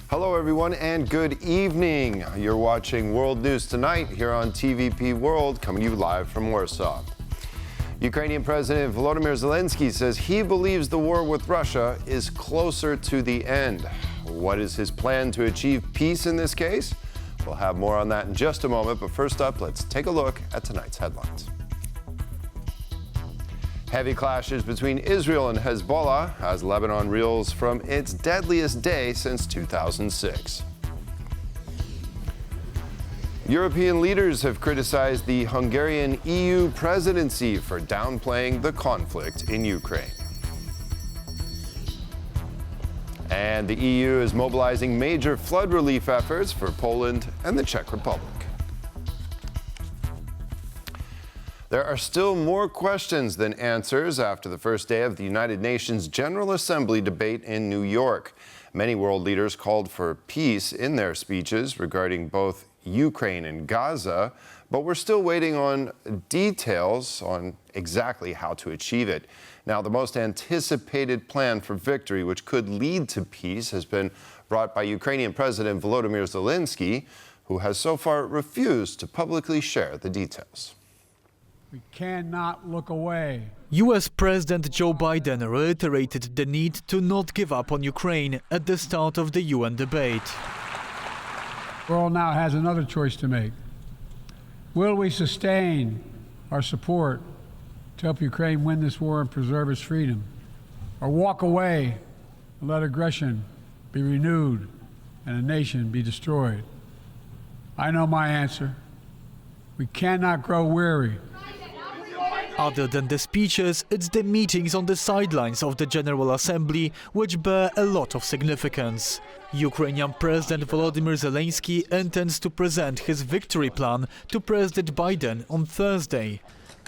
Hello, everyone, and good evening. You're watching World News Tonight here on TVP World, coming to you live from Warsaw. Ukrainian President Volodymyr Zelenskyy says he believes the war with Russia is closer to the end. What is his plan to achieve peace in this case? We'll have more on that in just a moment, but first up, let's take a look at tonight's headlines. Heavy clashes between Israel and Hezbollah as Lebanon reels from its deadliest day since 2006. European leaders have criticized the Hungarian EU presidency for downplaying the conflict in Ukraine. And the EU is mobilizing major flood relief efforts for Poland and the Czech Republic. There are still more questions than answers after the first day of the United Nations General Assembly debate in New York. Many world leaders called for peace in their speeches regarding both Ukraine and Gaza, but we're still waiting on details on exactly how to achieve it. Now, the most anticipated plan for victory, which could lead to peace, has been brought by Ukrainian President Volodymyr Zelenskyy, who has so far refused to publicly share the details. We cannot look away. US President Joe Biden reiterated the need to not give up on Ukraine at the start of the UN debate. The world now has another choice to make. Will we sustain our support to help Ukraine win this war and preserve its freedom, or walk away and let aggression be renewed and a nation be destroyed? I know my answer. We cannot grow weary. Other than the speeches, it's the meetings on the sidelines of the General Assembly which bear a lot of significance. Ukrainian President Volodymyr Zelenskyy intends to present his victory plan to President Biden on Thursday.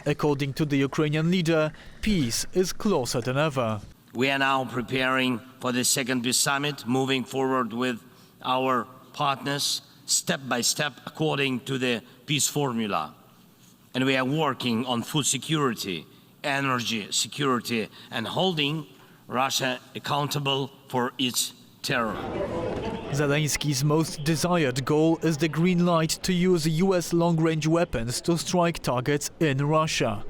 According to the Ukrainian leader, peace is closer than ever. We are now preparing for the second peace summit, moving forward with our partners step by step according to the peace formula. And we are working on food security, energy security, and holding Russia accountable for its terror. Zelenskyy's most desired goal is the green light to use US long-range weapons to strike targets in Russia.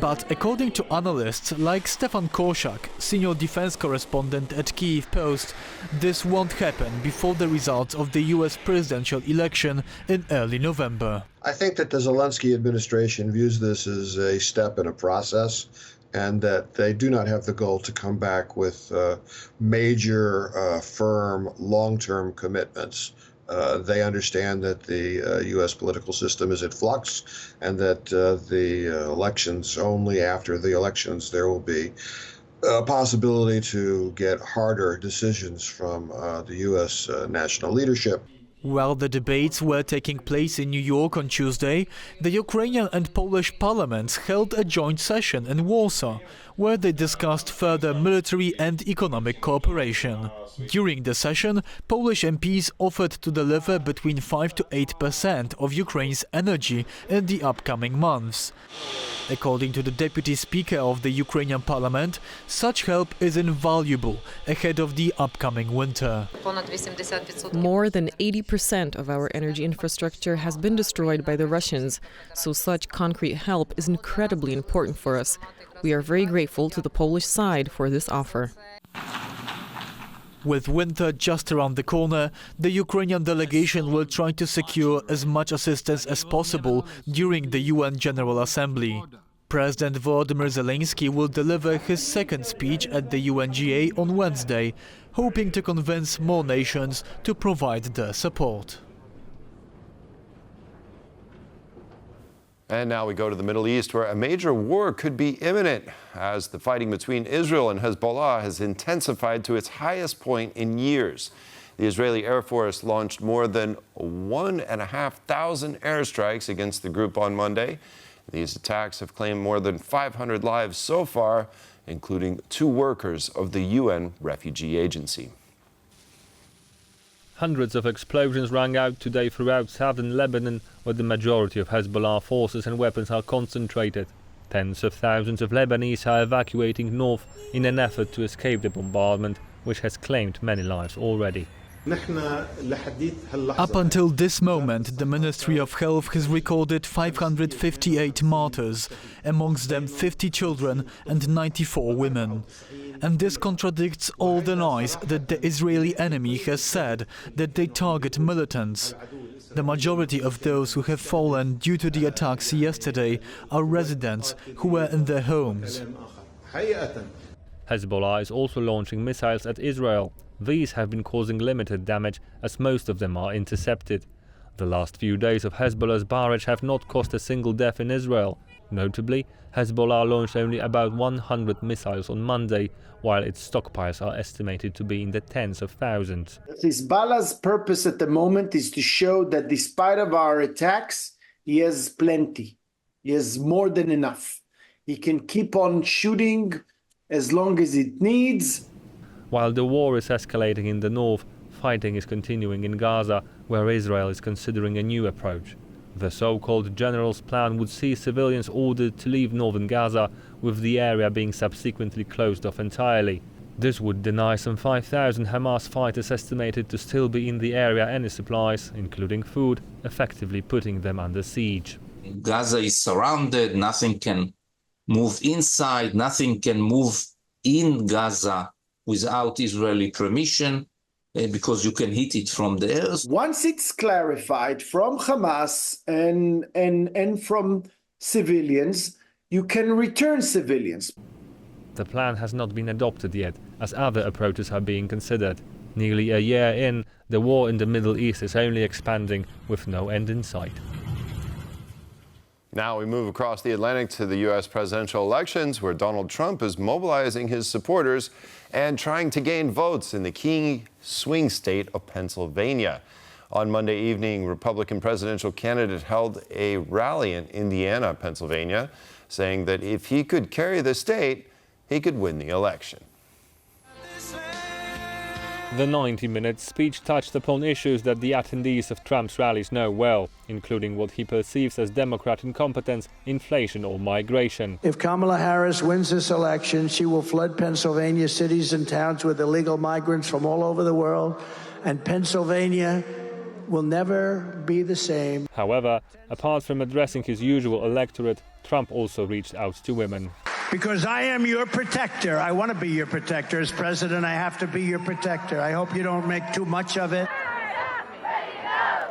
But according to analysts like Stefan Korczak, senior defense correspondent at Kyiv Post, this won't happen before the results of the US presidential election in early November. I think that the Zelenskyy administration views this as a step in a process, and that they do not have the goal to come back with major, firm, long-term commitments. They understand that the U.S. political system is in flux, and that the elections, only after the elections, there will be a possibility to get harder decisions from the U.S. national leadership. While the debates were taking place in New York on Tuesday, the Ukrainian and Polish parliaments held a joint session in Warsaw, where they discussed further military and economic cooperation. During the session, Polish MPs offered to deliver between 5 to 8% of Ukraine's energy in the upcoming months. According to the deputy speaker of the Ukrainian parliament, such help is invaluable ahead of the upcoming winter. More than 80% of our energy infrastructure has been destroyed by the Russians, so such concrete help is incredibly important for us. We are very grateful to the Polish side for this offer. With winter just around the corner, the Ukrainian delegation will try to secure as much assistance as possible during the UN General Assembly. President Volodymyr Zelenskyy will deliver his second speech at the UNGA on Wednesday, hoping to convince more nations to provide their support. And now we go to the Middle East, where a major war could be imminent as the fighting between Israel and Hezbollah has intensified to its highest point in years. The Israeli Air Force launched more than 1,500 airstrikes against the group on Monday. These attacks have claimed more than 500 lives so far, including 2 workers of the UN Refugee Agency. Hundreds of explosions rang out today throughout southern Lebanon, where the majority of Hezbollah forces and weapons are concentrated. Tens of thousands of Lebanese are evacuating north in an effort to escape the bombardment, which has claimed many lives already. Up until this moment, the Ministry of Health has recorded 558 martyrs, amongst them 50 children and 94 women. And this contradicts all the lies that the Israeli enemy has said that they target militants. The majority of those who have fallen due to the attacks yesterday are residents who were in their homes. Hezbollah is also launching missiles at Israel. These have been causing limited damage, as most of them are intercepted. The last few days of Hezbollah's barrage have not caused a single death in Israel. Notably, Hezbollah launched only about 100 missiles on Monday, while its stockpiles are estimated to be in the tens of thousands. Hezbollah's purpose at the moment is to show that despite of our attacks, he has plenty. He has more than enough. He can keep on shooting as long as it needs. While the war is escalating in the north, fighting is continuing in Gaza, where Israel is considering a new approach. The so-called general's plan would see civilians ordered to leave northern Gaza, with the area being subsequently closed off entirely. This would deny some 5,000 Hamas fighters estimated to still be in the area any supplies, including food, effectively putting them under siege. Gaza is surrounded, nothing can move inside, nothing can move in Gaza without Israeli permission, because you can hit it from the air. Once it's clarified from Hamas and from civilians, you can return civilians. The plan has not been adopted yet, as other approaches are being considered. Nearly a year in, the war in the Middle East is only expanding, with no end in sight. Now we move across the Atlantic to the U.S. presidential elections, where Donald Trump is mobilizing his supporters and trying to gain votes in the key swing state of Pennsylvania. On Monday evening, Republican presidential candidate held a rally in Indiana, Pennsylvania, saying that if he could carry the state, he could win the election. The 90-minute speech touched upon issues that the attendees of Trump's rallies know well, including what he perceives as Democrat incompetence, inflation or migration. If Kamala Harris wins this election, she will flood Pennsylvania cities and towns with illegal migrants from all over the world, and Pennsylvania will never be the same. However, apart from addressing his usual electorate, Trump also reached out to women. Because I am your protector. I want to be your protector. As president, I have to be your protector. I hope you don't make too much of it.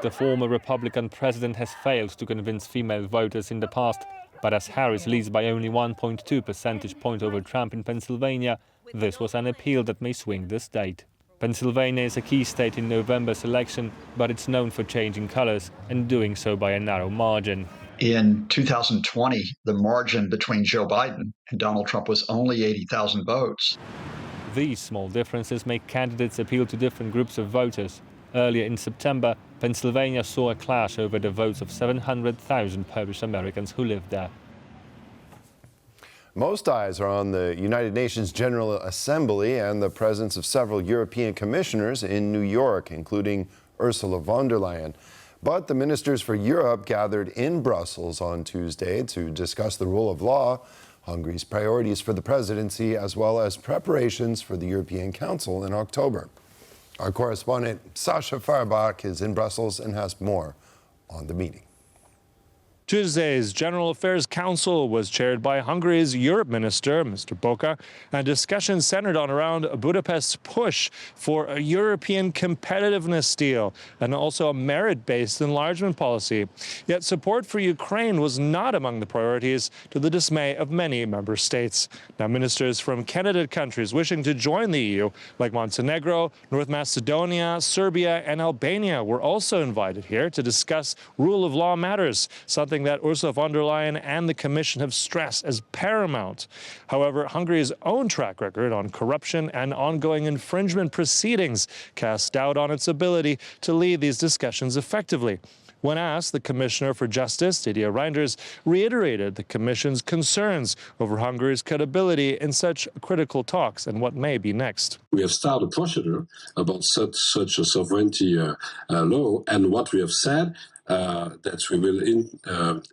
The former Republican president has failed to convince female voters in the past, but as Harris leads by only 1.2 percentage point over Trump in Pennsylvania, this was an appeal that may swing the state. Pennsylvania is a key state in November's election, but it's known for changing colors and doing so by a narrow margin. In 2020, the margin between Joe Biden and Donald Trump was only 80,000 votes. These small differences make candidates appeal to different groups of voters. Earlier in September, Pennsylvania saw a clash over the votes of 700,000 Polish Americans who lived there. Most eyes are on the United Nations General Assembly and the presence of several European commissioners in New York, including Ursula von der Leyen. But the ministers for Europe gathered in Brussels on Tuesday to discuss the rule of law, Hungary's priorities for the presidency, as well as preparations for the European Council in October. Our correspondent Sasha Farbach is in Brussels and has more on the meeting. Tuesday's General Affairs Council was chaired by Hungary's Europe Minister, Mr. Boka, and discussions centered around Budapest's push for a European competitiveness deal and also a merit-based enlargement policy. Yet support for Ukraine was not among the priorities, to the dismay of many member states. Now, ministers from candidate countries wishing to join the EU, like Montenegro, North Macedonia, Serbia, and Albania, were also invited here to discuss rule of law matters, something that Ursula von der Leyen and the Commission have stressed as paramount. However, Hungary's own track record on corruption and ongoing infringement proceedings cast doubt on its ability to lead these discussions effectively. When asked, the Commissioner for Justice, Didier Reynders, reiterated the Commission's concerns over Hungary's credibility in such critical talks and what may be next. We have started a procedure about such a sovereignty law, and what we have said, that we will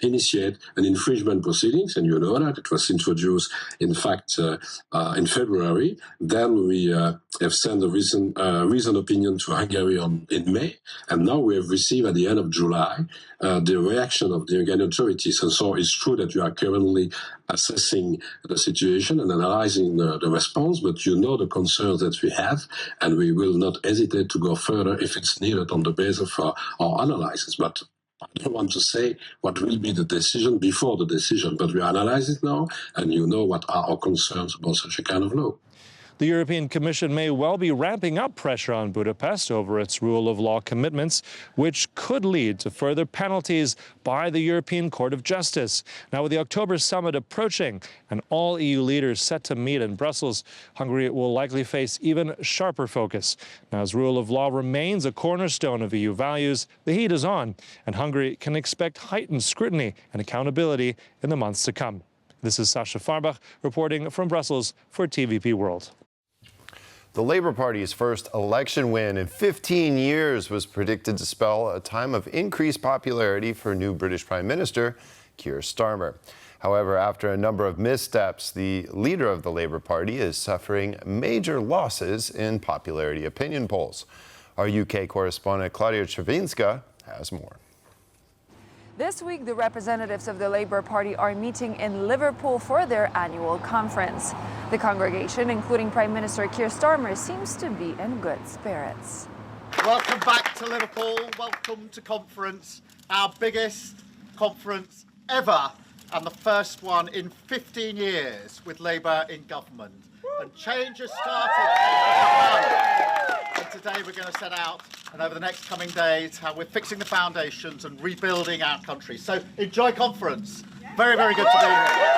initiate an infringement proceedings, and you know that it was introduced, in fact, in February. Then we have sent a reasoned opinion to Hungary in May, and now we have received at the end of July the reaction of the Hungarian authorities. And so it's true that we are currently assessing the situation and analyzing the response, but you know the concerns that we have, and we will not hesitate to go further if it's needed on the basis of our analysis. But I don't want to say what will be the decision before the decision, but we analyze it now, and you know what are our concerns about such a kind of law. The European Commission may well be ramping up pressure on Budapest over its rule of law commitments, which could lead to further penalties by the European Court of Justice. Now, with the October summit approaching and all EU leaders set to meet in Brussels, Hungary will likely face even sharper focus. Now, as rule of law remains a cornerstone of EU values, the heat is on, and Hungary can expect heightened scrutiny and accountability in the months to come. This is Sasha Farbach reporting from Brussels for TVP World. The Labour Party's first election win in 15 years was predicted to spell a time of increased popularity for new British Prime Minister Keir Starmer. However, after a number of missteps, the leader of the Labour Party is suffering major losses in popularity opinion polls. Our UK correspondent Claudia Czerwinska has more. This week, the representatives of the Labour Party are meeting in Liverpool for their annual conference. The congregation, including Prime Minister Keir Starmer, seems to be in good spirits. Welcome back to Liverpool. Welcome to conference, our biggest conference ever, and the first one in 15 years with Labour in government. And change has started. And today we're going to set out, and over the next coming days, how we're fixing the foundations and rebuilding our country. So enjoy conference. Very, very good to be here.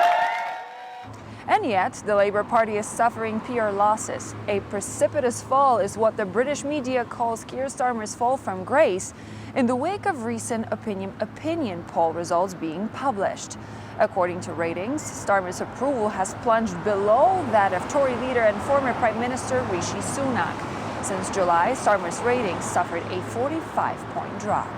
And yet, the Labour Party is suffering PR losses. A precipitous fall is what the British media calls Keir Starmer's fall from grace in the wake of recent opinion poll results being published. According to ratings, Starmer's approval has plunged below that of Tory leader and former Prime Minister Rishi Sunak. Since July, Starmer's ratings suffered a 45-point drop.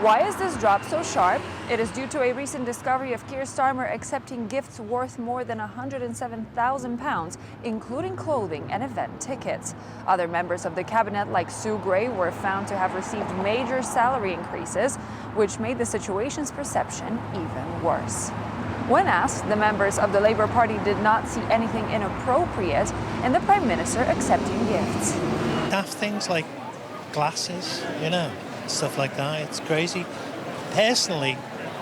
Why is this drop so sharp? It is due to a recent discovery of Keir Starmer accepting gifts worth more than £107,000, including clothing and event tickets. Other members of the cabinet, like Sue Gray, were found to have received major salary increases, which made the situation's perception even worse. When asked, the members of the Labour Party did not see anything inappropriate in the Prime Minister accepting gifts. Daft things like glasses, stuff like that. It's crazy. Personally,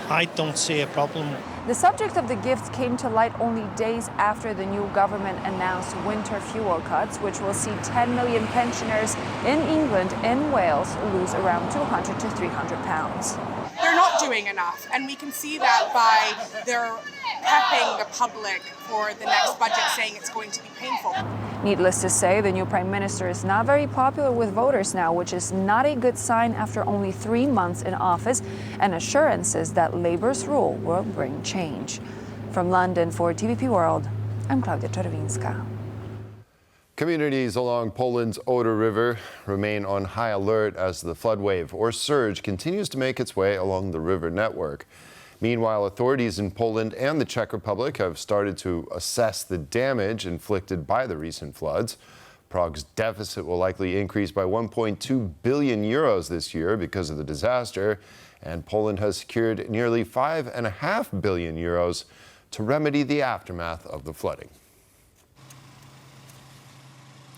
I don't see a problem. The subject of the gifts came to light only days after the new government announced winter fuel cuts, which will see 10 million pensioners in England and Wales lose around £200 to £300. They're not doing enough, and we can see that by their prepping the public for the next budget, saying it's going to be painful. Needless to say, the new Prime Minister is not very popular with voters now, which is not a good sign after only 3 months in office and assurances that Labour's rule will bring change. From London for TVP World, I'm Claudia Czerwinska. Communities along Poland's Oder River remain on high alert as the flood wave or surge continues to make its way along the river network. Meanwhile, authorities in Poland and the Czech Republic have started to assess the damage inflicted by the recent floods. Prague's deficit will likely increase by 1.2 billion euros this year because of the disaster, and Poland has secured nearly 5.5 billion euros to remedy the aftermath of the flooding.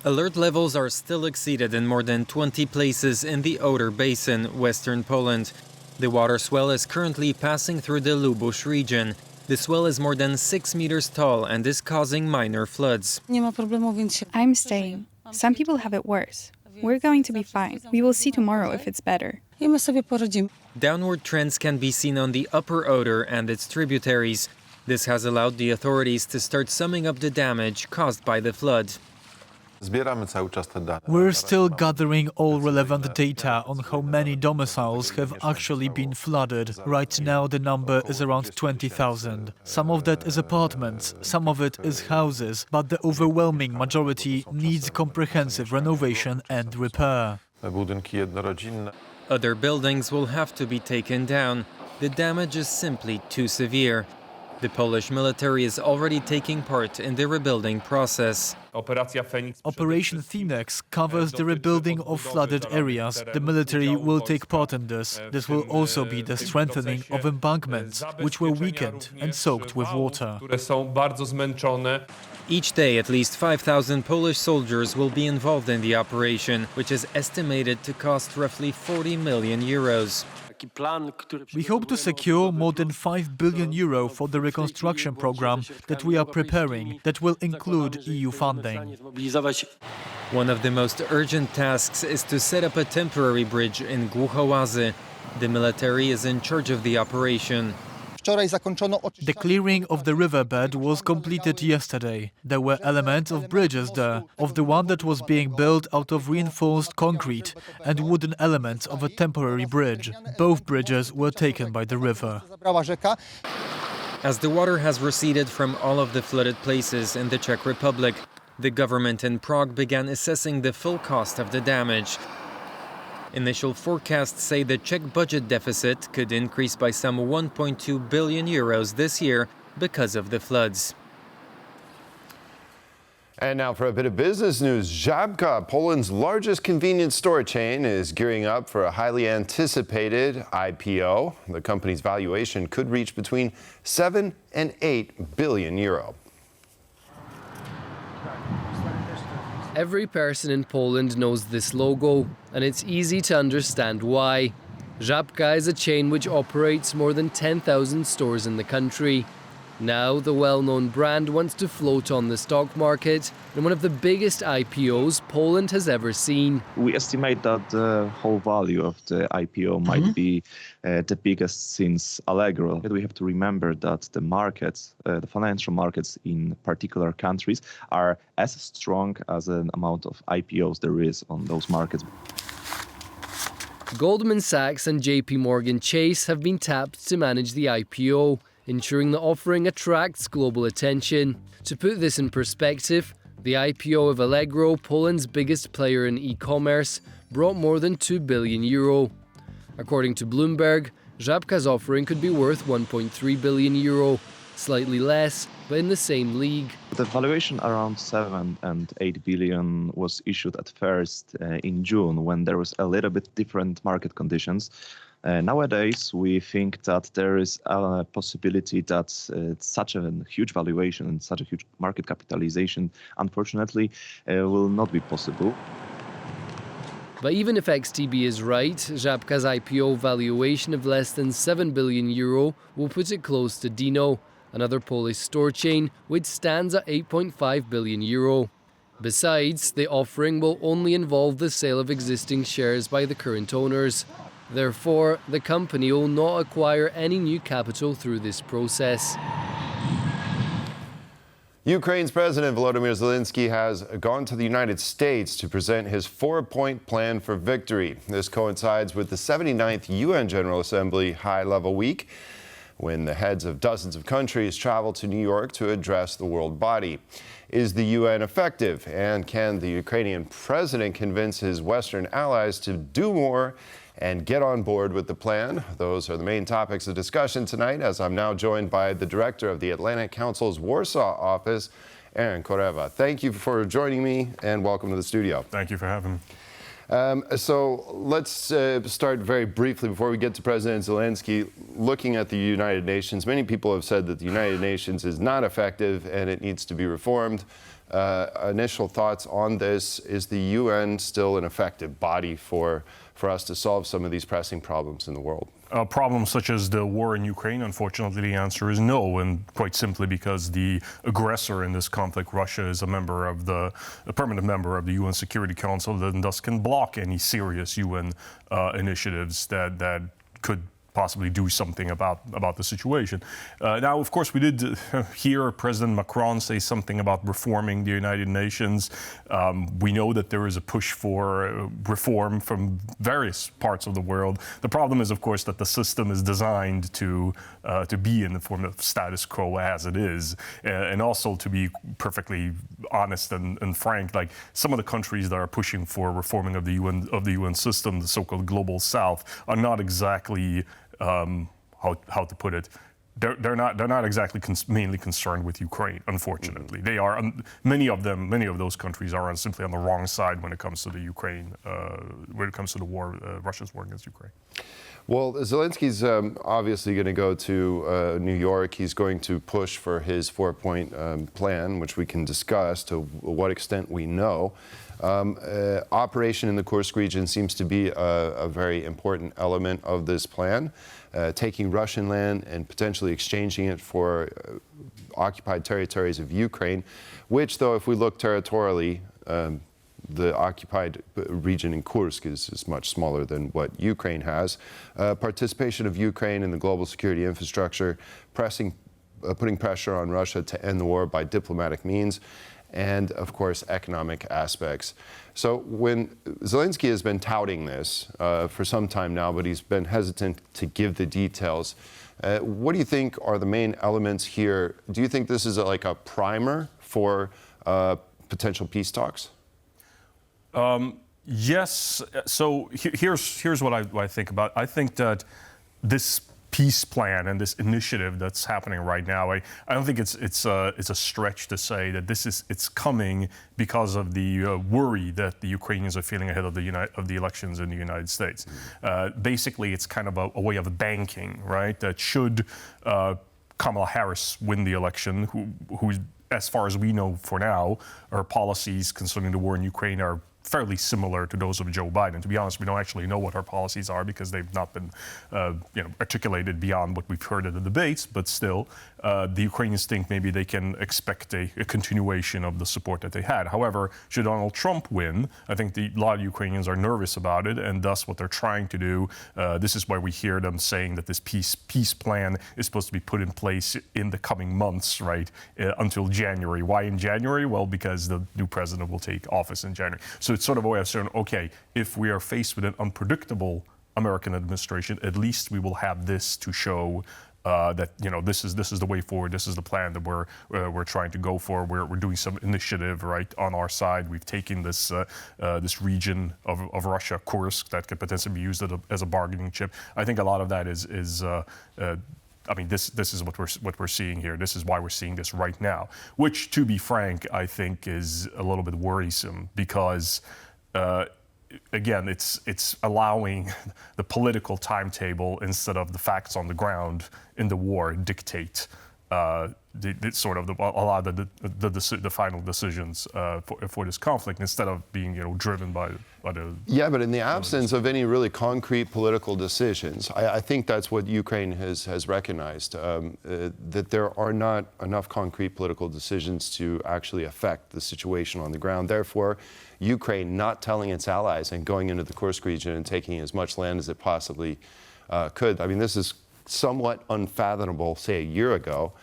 Alert levels are still exceeded in more than 20 places in the Oder Basin, western Poland. The water swell is currently passing through the Lubusz region. The swell is more than 6 meters tall and is causing minor floods. I'm staying. Some people have it worse. We're going to be fine. We will see tomorrow if it's better. Downward trends can be seen on the upper Oder and its tributaries. This has allowed the authorities to start summing up the damage caused by the flood. We're still gathering all relevant data on how many domiciles have actually been flooded. Right now the number is around 20,000. Some of that is apartments, some of it is houses, but the overwhelming majority needs comprehensive renovation and repair. Other buildings will have to be taken down. The damage is simply too severe. The Polish military is already taking part in the rebuilding process. Operation Phoenix covers the rebuilding of flooded areas. The military will take part in this. This will also be the strengthening of embankments, which were weakened and soaked with water. Each day, at least 5,000 Polish soldiers will be involved in the operation, which is estimated to cost roughly 40 million euros. We hope to secure more than €5 billion for the reconstruction program that we are preparing, that will include EU funding. One of the most urgent tasks is to set up a temporary bridge in Głuchołazy. The military is in charge of the operation. The clearing of the riverbed was completed yesterday. There were elements of bridges there, of the one that was being built out of reinforced concrete, and wooden elements of a temporary bridge. Both bridges were taken by the river. As the water has receded from all of the flooded places in the Czech Republic, the government in Prague began assessing the full cost of the damage. Initial forecasts say the Czech budget deficit could increase by some 1.2 billion euros this year because of the floods. And now for a bit of business news. Jabka, Poland's largest convenience store chain, is gearing up for a highly anticipated IPO. The company's valuation could reach between 7 and 8 billion euro. Every person in Poland knows this logo, and it's easy to understand why. Jabka is a chain which operates more than 10,000 stores in the country. Now, the well-known brand wants to float on the stock market in one of the biggest IPOs Poland has ever seen. We estimate that the whole value of the IPO might be the biggest since Allegro. We have to remember that the markets, the financial markets in particular countries, are as strong as an amount of IPOs there is on those markets. Goldman Sachs and JP Morgan Chase have been tapped to manage the IPO, ensuring the offering attracts global attention. To put this in perspective, the IPO of Allegro, Poland's biggest player in e-commerce, brought more than 2 billion euro. According to Bloomberg, Jabka's offering could be worth 1.3 billion euro, slightly less, but in the same league. The valuation around 7 and 8 billion was issued at first in June, when there was a little bit different market conditions. Nowadays, we think that there is a possibility that such a huge valuation and such a huge market capitalization, unfortunately, will not be possible. But even if XTB is right, Jabka's IPO valuation of less than 7 billion euro will put it close to Dino, another Polish store chain, which stands at 8.5 billion euro. Besides, the offering will only involve the sale of existing shares by the current owners. Therefore, the company will not acquire any new capital through this process. Ukraine's President Volodymyr Zelenskyy has gone to the United States to present his 4-point plan for victory. This coincides with the 79th UN General Assembly high-level week, when the heads of dozens of countries travel to New York to address the world body. Is the UN effective? And can the Ukrainian president convince his Western allies to do more and get on board with the plan? Those are the main topics of discussion tonight, as I'm now joined by the director of the Atlantic Council's Warsaw office, Aaron Koreva. Thank you for joining me, and welcome to the studio. Thank you for having me. So let's start very briefly before we get to President Zelenskyy. Looking at the United Nations, many people have said that the United Nations is not effective and it needs to be reformed. Initial thoughts on this: is the UN still an effective body for us to solve some of these pressing problems in the world? Problems such as the war in Ukraine, unfortunately, the answer is no, and quite simply because the aggressor in this conflict, Russia, is a permanent member of the UN Security Council, and thus can block any serious UN initiatives that could possibly do something about the situation. Now, of course, we did hear President Macron say something about reforming the United Nations. We know that there is a push for reform from various parts of the world. The problem is, of course, that the system is designed to be in the form of status quo as it is, and also to be perfectly honest and frank, like some of the countries that are pushing for reforming of the UN system, the so-called global South, are not exactly how to put it. They're not exactly mainly concerned with Ukraine, unfortunately. They are many of those countries are simply on the wrong side when it comes to the Ukraine, when it comes to the war, Russia's war against Ukraine. Well, Zelensky's obviously going to go to New York. He's going to push for his 4-point plan, which we can discuss to what extent we know. Operation in the Kursk region seems to be a very important element of this plan, taking Russian land and potentially exchanging it for occupied territories of Ukraine, which, though, if we look territorially, the occupied region in Kursk is much smaller than what Ukraine has. Participation of Ukraine in the global security infrastructure, putting pressure on Russia to end the war by diplomatic means, and, of course, economic aspects. So when Zelensky has been touting this for some time now, but he's been hesitant to give the details, what do you think are the main elements here? Do you think this is like a primer for potential peace talks? Yes. So here's what I think about. I think that this peace plan and this initiative that's happening right now, I don't think it's a stretch to say that it's coming because of the worry that the Ukrainians are feeling ahead of the elections in the United States. Basically, it's kind of a way of banking, right? That should Kamala Harris win the election, who, as far as we know for now, her policies concerning the war in Ukraine are fairly similar to those of Joe Biden. To be honest, we don't actually know what her policies are because they've not been articulated beyond what we've heard in the debates, but still, the Ukrainians think maybe they can expect a continuation of the support that they had. However, should Donald Trump win, I think a lot of Ukrainians are nervous about it, and thus what they're trying to do, this is why we hear them saying that this peace plan is supposed to be put in place in the coming months, right, until January. Why in January? Well, because the new president will take office in January. So it's sort of a way of saying, okay, if we are faced with an unpredictable American administration, at least we will have this to show that this is the way forward. This is the plan that we're trying to go for. We're doing some initiative right on our side. We've taken this region of Russia, Kursk, that could potentially be used as a bargaining chip. I think a lot of that is. I mean, this is what we're seeing here. This is why we're seeing this right now, which, to be frank, I think is a little bit worrisome because, again, it's allowing the political timetable instead of the facts on the ground in the war dictate a lot of the final decisions for this conflict instead of being driven by the. Yeah, but in the absence of any really concrete political decisions, I think that's what Ukraine has recognized, that there are not enough concrete political decisions to actually affect the situation on the ground. Therefore, Ukraine not telling its allies and going into the Kursk region and taking as much land as it possibly could. I mean, this is somewhat unfathomable, say, a year ago,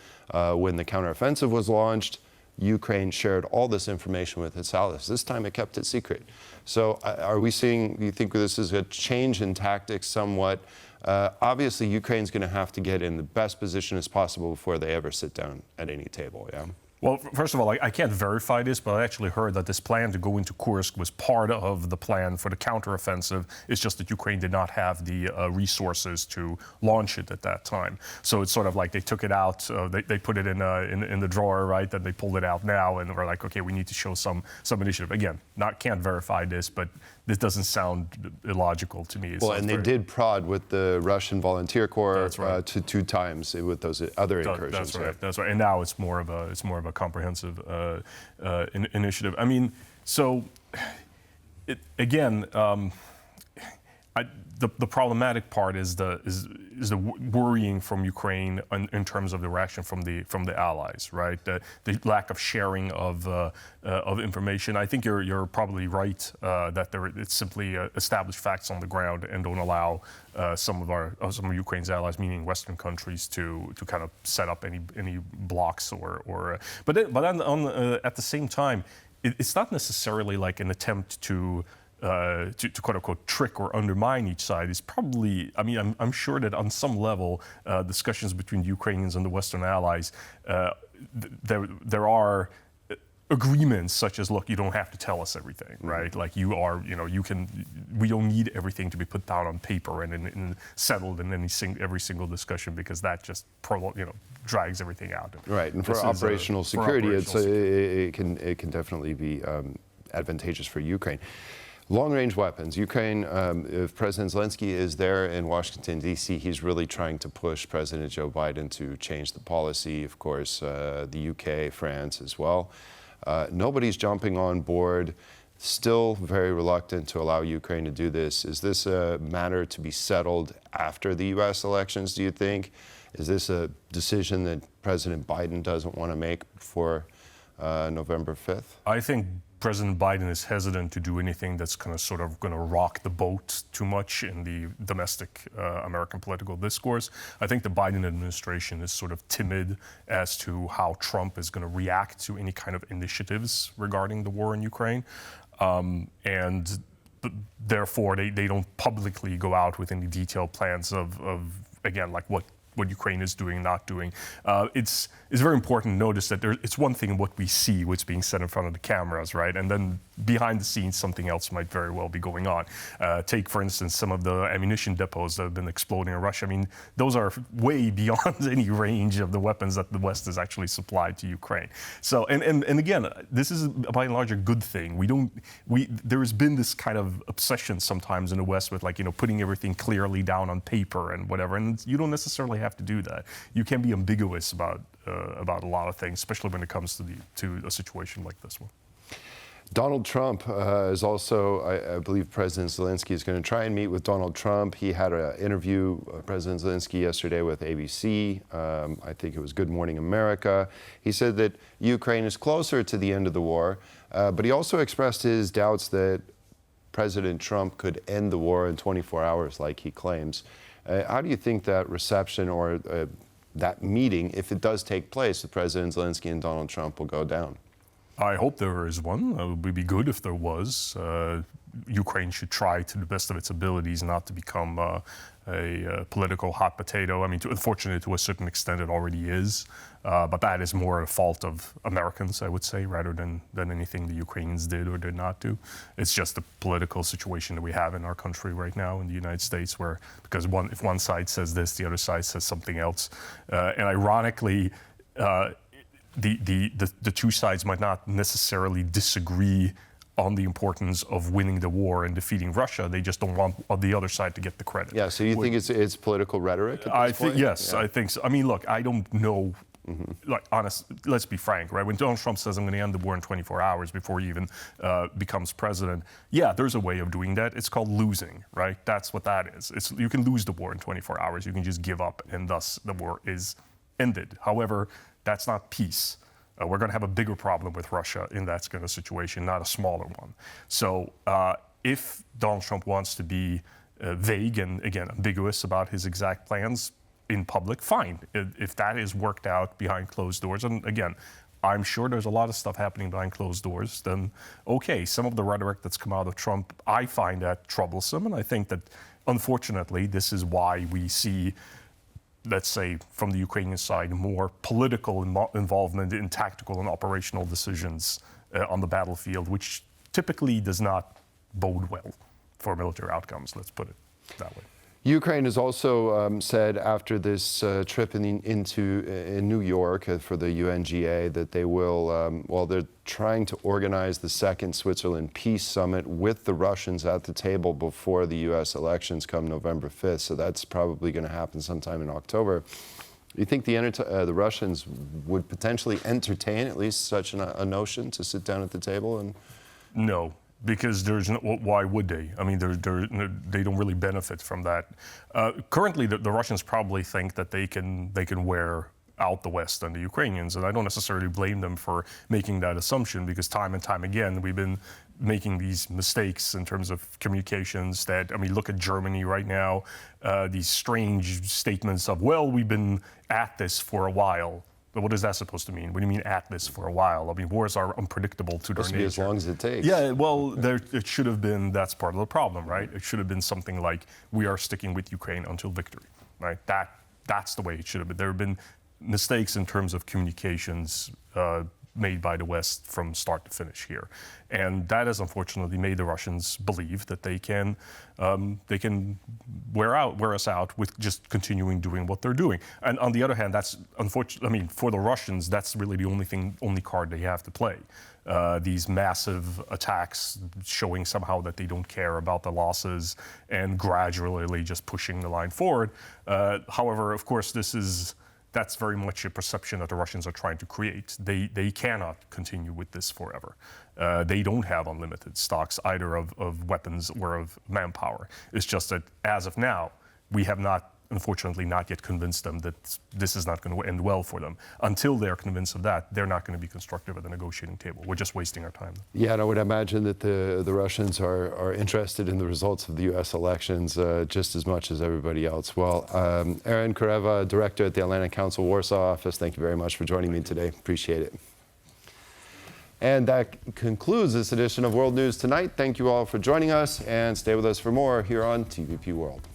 when the counteroffensive was launched. Ukraine shared all this information with its allies. This time it kept it secret. So are we seeing, do you think this is a change in tactics somewhat? Obviously, Ukraine's going to have to get in the best position as possible before they ever sit down at any table, yeah? Well, first of all, I can't verify this, but I actually heard that this plan to go into Kursk was part of the plan for the counteroffensive. It's just that Ukraine did not have the resources to launch it at that time. So it's sort of like they took it out, they put it in the drawer, right? Then they pulled it out now, and we're like, okay, we need to show some initiative. Again, can't verify this, but this doesn't sound illogical to me. Well, and they did prod with the Russian Volunteer Corps two times with those other incursions. That's right. That's right. And now it's more of a comprehensive initiative. I mean, so again, The problematic part is the worrying from Ukraine in terms of the reaction from the allies, right? The lack of sharing of information. I think you're probably right that it's simply established facts on the ground and don't allow some of Ukraine's allies, meaning Western countries, to kind of set up any blocks or. But at the same time, it's not necessarily like an attempt to quote unquote trick or undermine each side. Is probably, I mean, I'm sure that on some level, discussions between the Ukrainians and the Western allies, there are agreements such as, look, you don't have to tell us everything, right? Like we don't need everything to be put down on paper and settled in every single discussion, because that just drags everything out. Right, and for operational security, it can definitely be advantageous for Ukraine. Long-range weapons. Ukraine, if President Zelenskyy is there in Washington, D.C., he's really trying to push President Joe Biden to change the policy. Of course, the UK, France as well. Nobody's jumping on board, still very reluctant to allow Ukraine to do this. Is this a matter to be settled after the U.S. elections, do you think? Is this a decision that President Biden doesn't want to make before November 5th? I think President Biden is hesitant to do anything that's going to rock the boat too much in the domestic American political discourse. I think the Biden administration is sort of timid as to how Trump is going to react to any kind of initiatives regarding the war in Ukraine. And therefore, they don't publicly go out with any detailed plans of again, like what Ukraine is doing, not doing. It's very important to notice that it's one thing what we see, what's being said in front of the cameras, right? And then behind the scenes, something else might very well be going on. Take, for instance, some of the ammunition depots that have been exploding in Russia. I mean, those are way beyond any range of the weapons that the West has actually supplied to Ukraine. So, and again, this is by and large a good thing. There has been this kind of obsession sometimes in the West with, like, putting everything clearly down on paper and whatever, and you don't necessarily have to do that. You can be ambiguous about a lot of things, especially when it comes to a situation like this one. Donald Trump is also, I believe President Zelenskyy is going to try and meet with Donald Trump. He had an interview, President Zelenskyy, yesterday with ABC. I think it was Good Morning America. He said that Ukraine is closer to the end of the war, but he also expressed his doubts that President Trump could end the war in 24 hours, like he claims. How do you think that reception or that meeting, if it does take place with President Zelenskyy and Donald Trump, will go down? I hope there is one. It would be good if there was. Ukraine should try to the best of its abilities not to become a political hot potato. I mean, unfortunately, to a certain extent, it already is. But that is more a fault of Americans, I would say, rather than anything the Ukrainians did or did not do. It's just the political situation that we have in our country right now in the United States, where because if one side says this, the other side says something else. And ironically, the two sides might not necessarily disagree on the importance of winning the war and defeating Russia. They just don't want the other side to get the credit. Yeah, so you think it's political rhetoric at this point? Yes, yeah. I think so. I mean, look, I don't know. Like, let's be frank, right? When Donald Trump says, I'm going to end the war in 24 hours before he even becomes president, yeah, there's a way of doing that. It's called losing, right? That's what that is. You can lose the war in 24 hours. You can just give up, and thus the war is ended. However, that's not peace. We're going to have a bigger problem with Russia in that kind of situation, not a smaller one. So if Donald Trump wants to be vague and, again, ambiguous about his exact plans in public, fine. If that is worked out behind closed doors, and again, I'm sure there's a lot of stuff happening behind closed doors, then okay, some of the rhetoric that's come out of Trump, I find that troublesome, and I think that, unfortunately, this is why we see, let's say, from the Ukrainian side, more political involvement in tactical and operational decisions on the battlefield, which typically does not bode well for military outcomes, let's put it that way. Ukraine has also said after this trip in New York for the UNGA that they will, they're trying to organize the second Switzerland Peace Summit with the Russians at the table before the U.S. elections come November 5th. So that's probably going to happen sometime in October. You think the Russians would potentially entertain at least such a notion to sit down at the table? And no. because why would they? I mean, they don't really benefit from that. Currently, the Russians probably think that they can wear out the West and the Ukrainians, and I don't necessarily blame them for making that assumption, because time and time again we've been making these mistakes in terms of communications. That, I mean, look at Germany right now, these strange statements of, well, we've been at this for a while. But what is that supposed to mean? What do you mean at this for a while? I mean, wars are unpredictable to their nature. As long as it takes. Yeah, well, it should have been, that's part of the problem, right? It should have been something like, we are sticking with Ukraine until victory, right? That's the way it should have been. There have been mistakes in terms of communications made by the West from start to finish here. And that has unfortunately made the Russians believe that they can wear us out with just continuing doing what they're doing. And on the other hand, that's unfortunate. I mean, for the Russians, that's really the only card they have to play. These massive attacks showing somehow that they don't care about the losses and gradually just pushing the line forward. However, of course, that's very much a perception that the Russians are trying to create. They cannot continue with this forever. They don't have unlimited stocks either of weapons or of manpower. It's just that as of now, we have unfortunately not yet convinced them that this is not going to end well for them. Until they're convinced of that, they're not going to be constructive at the negotiating table. We're just wasting our time. Yeah, and I would imagine that the Russians are interested in the results of the U.S. elections just as much as everybody else. Well, Erin Kareva, Director at the Atlantic Council Warsaw office, thank you very much for joining me today. Appreciate it. And that concludes this edition of World News Tonight. Thank you all for joining us, and stay with us for more here on TVP World.